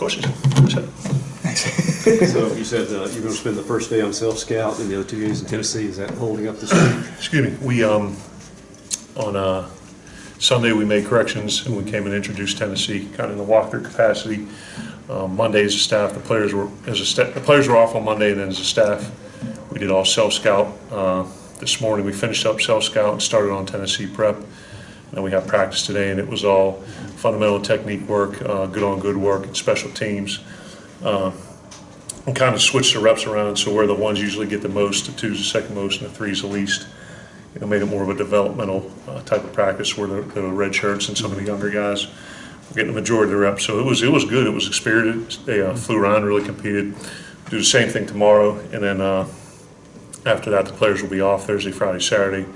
Questions? So you said you're going to spend the first day on self-scout and the other 2 days in Tennessee. Is that holding up this week? Excuse me. We on Sunday we made corrections and we came and introduced Tennessee kind of in the walkthrough capacity. Monday as a staff, the players were off on Monday, and then as a staff we did all self-scout. This morning we finished up self-scout and started on Tennessee prep. And then we have practice today, and it was all fundamental technique work, good on good work, and special teams. And kind of switched the reps around, so where the ones usually get the most, the twos the second most, and the threes the least. Made it more of a developmental type of practice where the red shirts and some of the younger guys were getting the majority of the reps. So it was good. It was experienced. They flew around, really competed. Do the same thing tomorrow, and then after that, the players will be off Thursday, Friday, Saturday.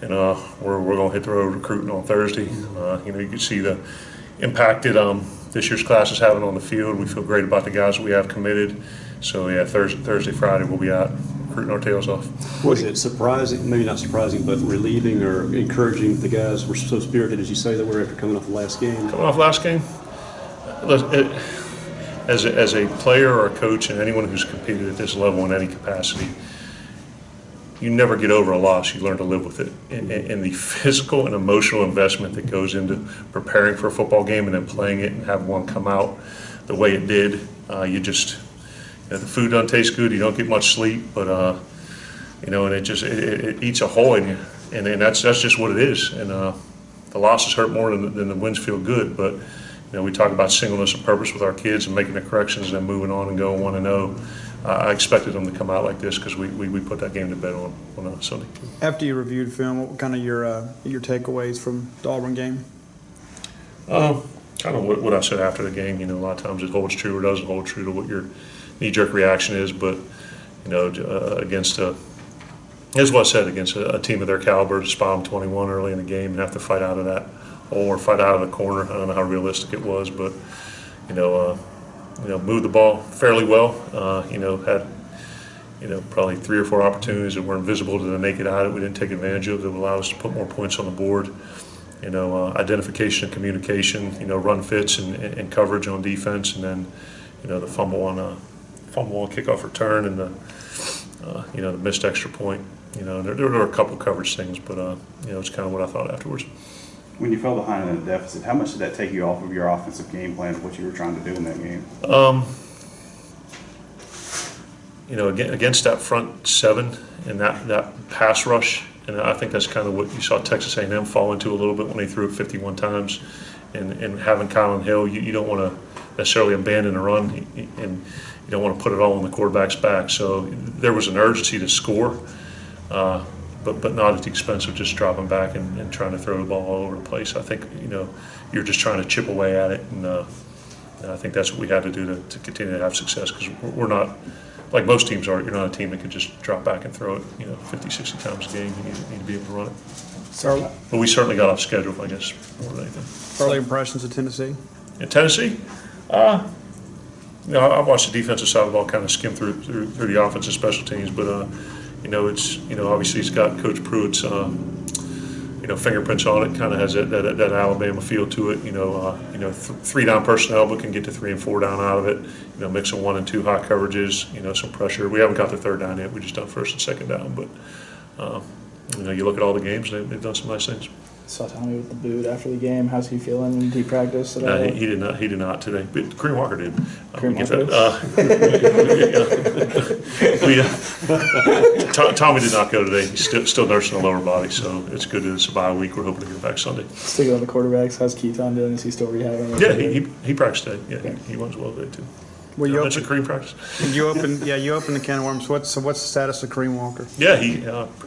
And we're going to hit the road recruiting on Thursday. You can see the impact that this year's class is having on the field. We feel great about the guys that we have committed. So yeah, Thursday, Friday, we'll be out recruiting our tails off. Was it surprising, maybe not surprising, but relieving or encouraging the guys were so spirited, as you say, that were after coming off the last game? Coming off last game? As a player or a coach and anyone who's competed at this level in any capacity, you never get over a loss. You learn to live with it. And the physical and emotional investment that goes into preparing for a football game and then playing it and have one come out the way it did, the food doesn't taste good. You don't get much sleep, but and it eats a hole in you, and that's just what it is. And the losses hurt more than the wins feel good. But we talk about singleness of purpose with our kids and making the corrections and then moving on and going 1-0. I expected them to come out like this because we put that game to bed on Sunday. After you reviewed film, what were kind of your takeaways from the Auburn game? Kind of what I said after the game. A lot of times it holds true or doesn't hold true to what your knee-jerk reaction is. But against here's what I said, against a team of their caliber, to spot them 21 early in the game and have to fight out of that hole or fight out of the corner. I don't know how realistic it was, but moved the ball fairly well. Had probably 3 or 4 opportunities that were invisible to the naked eye that we didn't take advantage of that would allow us to put more points on the board. Identification and communication. Run fits and coverage on defense, and then the fumble on kickoff return and the missed extra point. There were a couple coverage things, but it's kind of what I thought afterwards. When you fell behind in a deficit, how much did that take you off of your offensive game plan of what you were trying to do in that game? Against that front seven and that pass rush, and I think that's kind of what you saw Texas A&M fall into a little bit when they threw it 51 times. And having Colin Hill, you don't want to necessarily abandon the run, and you don't want to put it all on the quarterback's back. So there was an urgency to score, but not at the expense of just dropping back and trying to throw the ball all over the place. I think you're just trying to chip away at it, and I think that's what we had to do to continue to have success, because we're not like most teams are. You're not a team that can just drop back and throw it 50, 60 times a game. You need to be able to run it. So, but we certainly got off schedule, I guess, more than anything. Early impressions of Tennessee? In Tennessee, I watched the defensive side of the ball kind of skim through the offensive special teams, but it's obviously it's got Coach Pruitt's fingerprints on it. Kind of has that Alabama feel to it. 3 down personnel, but can get to 3 and 4 down out of it. Mixing 1 and 2 high coverages. Some pressure. We haven't got the 3rd down yet. We just done 1st and 2nd down, but you look at all the games. They've done some nice things. Saw Tommy with the boot after the game. How's he feeling? Did he practice at all? He did not. He did not today. But Kareem Walker did. Tommy did not go today. He's still nursing a lower body, so it's good that it's a bye week. We're hoping to get back Sunday. Sticking on the quarterbacks, how's Keaton doing? Is he still rehabbing? Yeah, he practiced today. Yeah, okay. He runs well today too. Well, you mentioned Kareem practice. You opened the can of worms. What's the status of Kareem Walker? Yeah, he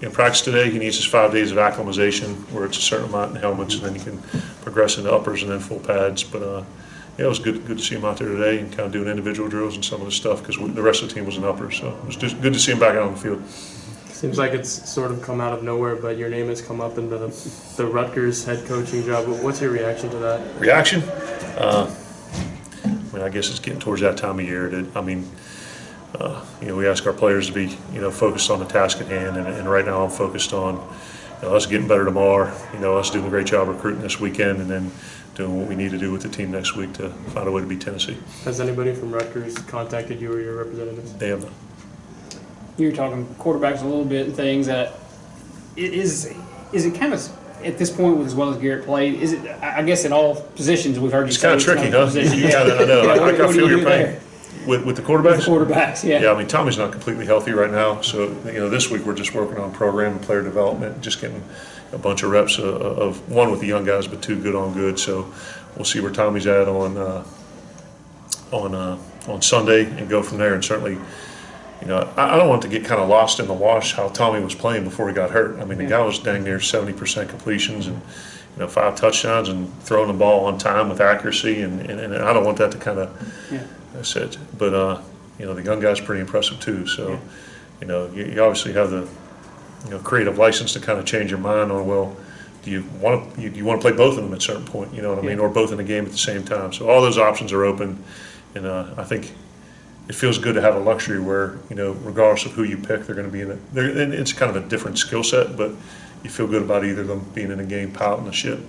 in practice today. He needs his 5 days of acclimatization, where it's a certain amount in helmets, and then he can progress into uppers and then full pads. But it was good to see him out there today and kind of doing individual drills and some of the stuff, because the rest of the team was in uppers. So it was just good to see him back out on the field. Seems like it's sort of come out of nowhere, but your name has come up in the Rutgers head coaching job. What's your reaction to that? Reaction? I guess it's getting towards that time of year. We ask our players to be, focused on the task at hand, and right now I'm focused on, us getting better tomorrow, us doing a great job recruiting this weekend, and then doing what we need to do with the team next week to find a way to beat Tennessee. Has anybody from Rutgers contacted you or your representatives? They have not. You were talking quarterbacks a little bit and things that is it kind of at this point with as well as Garrett played, is it, I guess in all positions we've heard you It's say kind of tricky, huh? position. You kinda, I know. Yeah, I what do feel you your do pain. there? With the quarterbacks? Quarterbacks, yeah. Yeah, I mean, Tommy's not completely healthy right now, so, this week we're just working on program and player development, just getting a bunch of reps of one with the young guys, but two good on good. So we'll see where Tommy's at on Sunday and go from there. And certainly, I don't want to get kind of lost in the wash how Tommy was playing before he got hurt. I mean, the guy was dang near 70% completions and 5 touchdowns and throwing the ball on time with accuracy, and I don't want that to kind of sit. But the young guy's pretty impressive too. So you obviously have the creative license to kind of change your mind on, well, do you want to play both of them at a certain point, you know what I mean, or both in the game at the same time. So all those options are open, and I think it feels good to have a luxury where, regardless of who you pick, they're going to be and it's kind of a different skill set, but you feel good about either of them being in a game, piloting the ship.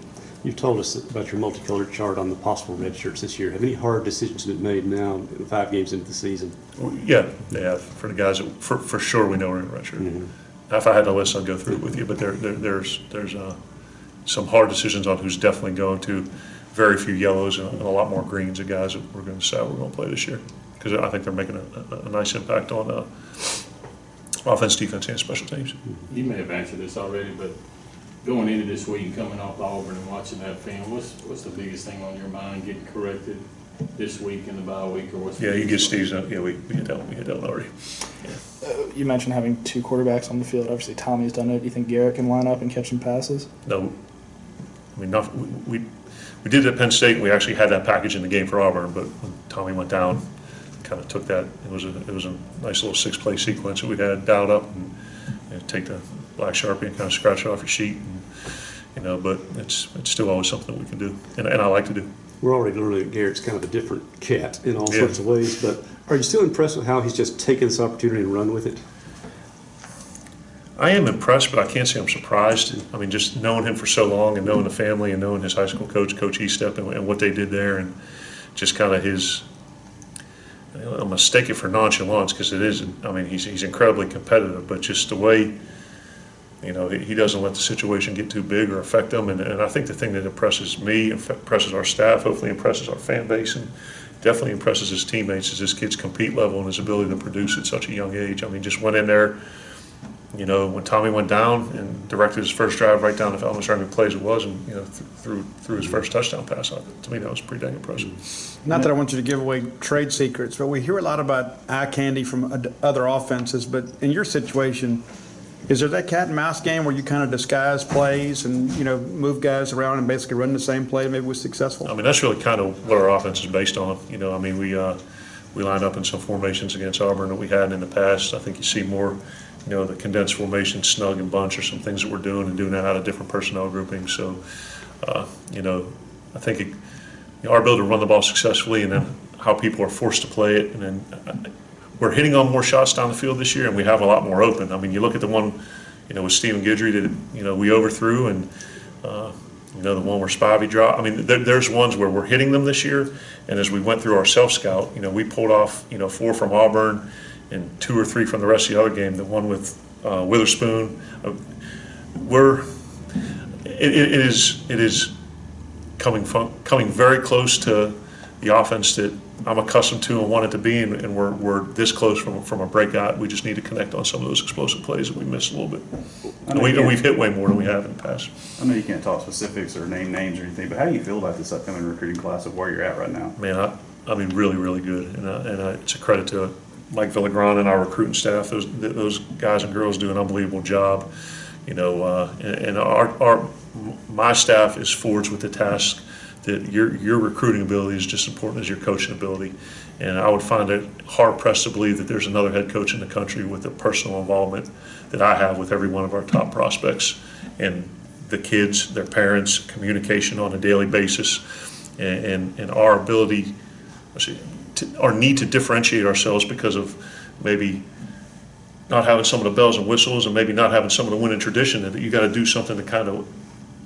You've told us about your multicolored chart on the possible red shirts this year. Have any hard decisions been made now, 5 games into the season? Yeah, they have. For the guys, for sure we know we're in a red shirt. Mm-hmm. If I had a list, I'd go through it with you, but there's some hard decisions on who's definitely going to, very few yellows and a lot more greens of guys that we're going to decide we're going to play this year. Because I think they're making a nice impact on offense, defense, and special teams. You may have answered this already, but going into this week and coming off Auburn and watching that film, what's the biggest thing on your mind getting corrected this week in the bye week, or what's? Yeah, you get Steve's. Yeah, we hit that one already. You mentioned having 2 quarterbacks on the field. Obviously, Tommy's done it. Do you think Garrett can line up and catch some passes? No, I mean, we did it at Penn State, and we actually had that package in the game for Auburn, but when Tommy went down, kind of took that. It was a nice little 6-play sequence that we had dialed up, and take the black Sharpie and kind of scratch it off your sheet, and, but it's still always something that we can do, and I like to do. We're already learning that Garrett's kind of a different cat in all sorts of ways, but are you still impressed with how he's just taken this opportunity and run with it? I am impressed, but I can't say I'm surprised. I mean, just knowing him for so long and knowing the family and knowing his high school coach, Coach Estep, and what they did there, and just kind of his, I'll mistake it for nonchalance because it isn't. I mean, he's incredibly competitive, but just the way, he doesn't let the situation get too big or affect him. And I think the thing that impresses me, impresses our staff, hopefully impresses our fan base, and definitely impresses his teammates is this kid's compete level and his ability to produce at such a young age. I mean, just went in there, when Tommy went down and directed his first drive right down the field, almost how many plays it was, and threw his first touchdown pass out. To me, that was pretty dang impressive. Not that I want you to give away trade secrets, but we hear a lot about eye candy from other offenses. But in your situation, is there that cat and mouse game where you kind of disguise plays and move guys around and basically run the same play, maybe was successful? I mean, that's really kind of what our offense is based on. I mean, we lined up in some formations against Auburn that we hadn't in the past. I think you see more, the condensed formation, snug and bunch, or some things that we're doing and doing that out of different personnel groupings. So, I think our ability to run the ball successfully, and then how people are forced to play it, and then we're hitting on more shots down the field this year, and we have a lot more open. I mean, you look at the one, with Stephen Guidry that we overthrew, and the one where Spivey dropped. I mean, there's ones where we're hitting them this year, and as we went through our self-scout, we pulled off 4 from Auburn and 2 or 3 from the rest of the other game. The one with Witherspoon, it is coming very close to the offense that I'm accustomed to and want it to be, and we're this close from a breakout. We just need to connect on some of those explosive plays that we missed a little bit. And we've hit way more than we have in the past. I know you can't talk specifics or name names or anything, but how do you feel about this upcoming recruiting class of where you're at right now? Man, I mean, really, really good, and it's a credit to Mike Villagran and our recruiting staff. Those guys and girls do an unbelievable job, and my staff is forged with the task that your recruiting ability is just as important as your coaching ability. And I would find it hard-pressed to believe that there's another head coach in the country with the personal involvement that I have with every one of our top prospects and the kids, their parents, communication on a daily basis, and our ability, our need to differentiate ourselves because of maybe not having some of the bells and whistles and maybe not having some of the winning tradition, that you got to do something to kind of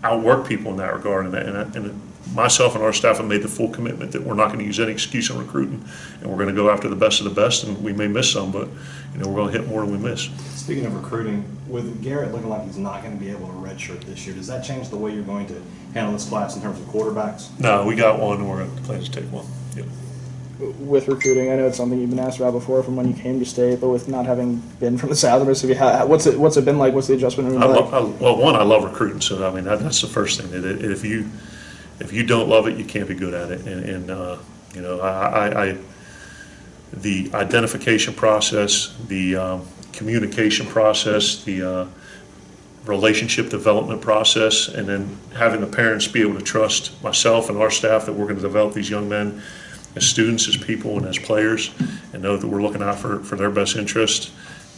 outwork people in that regard. And myself and our staff have made the full commitment that we're not going to use any excuse in recruiting, and we're going to go after the best of the best. And we may miss some, but we're going to hit more than we miss. Speaking of recruiting, with Garrett looking like he's not going to be able to redshirt this year, does that change the way you're going to handle this class in terms of quarterbacks? No, we got one, and we're planning to take one. Yep. With recruiting, I know it's something you've been asked about before from when you came to state, but with not having been from the south of Mississippi, what's it been like? What's the adjustment been like? I love recruiting, so I mean that's the first thing. That if you don't love it, you can't be good at it. And the identification process, the communication process, the relationship development process, and then having the parents be able to trust myself and our staff that we're going to develop these young men as students, as people, and as players, and know that we're looking out for their best interest.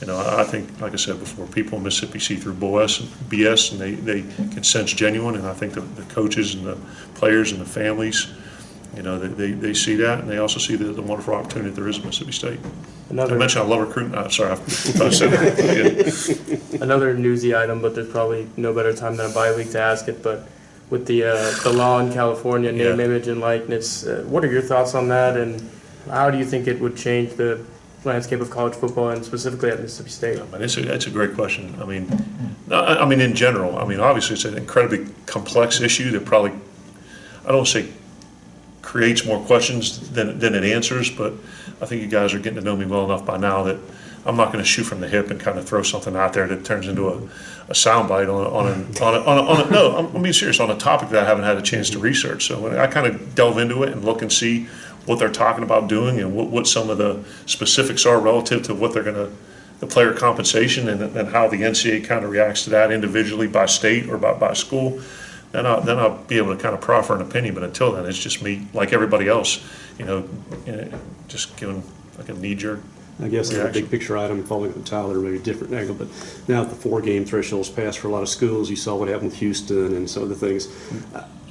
I think, like I said before, people in Mississippi see through BS, and they can sense genuine, and I think the coaches and the players and the families, they see that, and they also see the wonderful opportunity there is at Mississippi State. I mentioned I love recruiting. Sorry, I said that. Yeah. Another newsy item, but there's probably no better time than a bye week to ask it, but with the law in California, name, image, and likeness, what are your thoughts on that, and how do you think it would change the landscape of college football, and specifically at Mississippi State? That's a great question. I mean, in general, obviously it's an incredibly complex issue that probably, I don't want to say creates more questions than it answers, but I think you guys are getting to know me well enough by now that I'm not going to shoot from the hip and kind of throw something out there that turns into a soundbite no, I'm being serious, on a topic that I haven't had a chance to research. So when I kind of delve into it and look and see what they're talking about doing and what some of the specifics are relative to what they're going to, the player compensation, and how the NCAA kind of reacts to that individually by state or by school, then I'll be able to kind of proffer an opinion. But until then, it's just me, like everybody else, just giving like a knee-jerk. I guess a big picture item, following up with Tyler, maybe a different angle, but now that the 4-game threshold's passed for a lot of schools, you saw what happened with Houston and some of the things.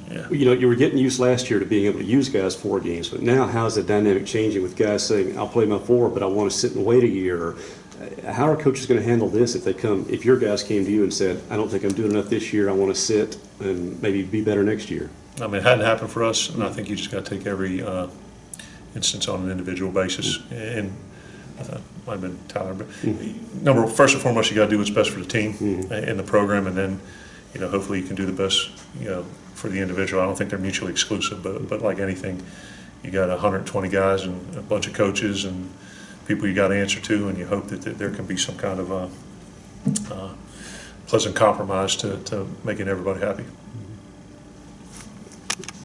Yeah. You were getting used last year to being able to use guys 4 games, but now how's the dynamic changing with guys saying, I'll play my 4, but I want to sit and wait a year? How are coaches going to handle this if your guys came to you and said, I don't think I'm doing enough this year, I want to sit and maybe be better next year? I mean, it hadn't happened for us, and I think you just got to take every instance on an individual basis. And I thought it might have been Tyler, but first and foremost, you got to do what's best for the team and the program, and then hopefully you can do the best for the individual. I don't think they're mutually exclusive, but like anything, you got 120 guys and a bunch of coaches and people you got to answer to, and you hope that there can be some kind of pleasant compromise to making everybody happy.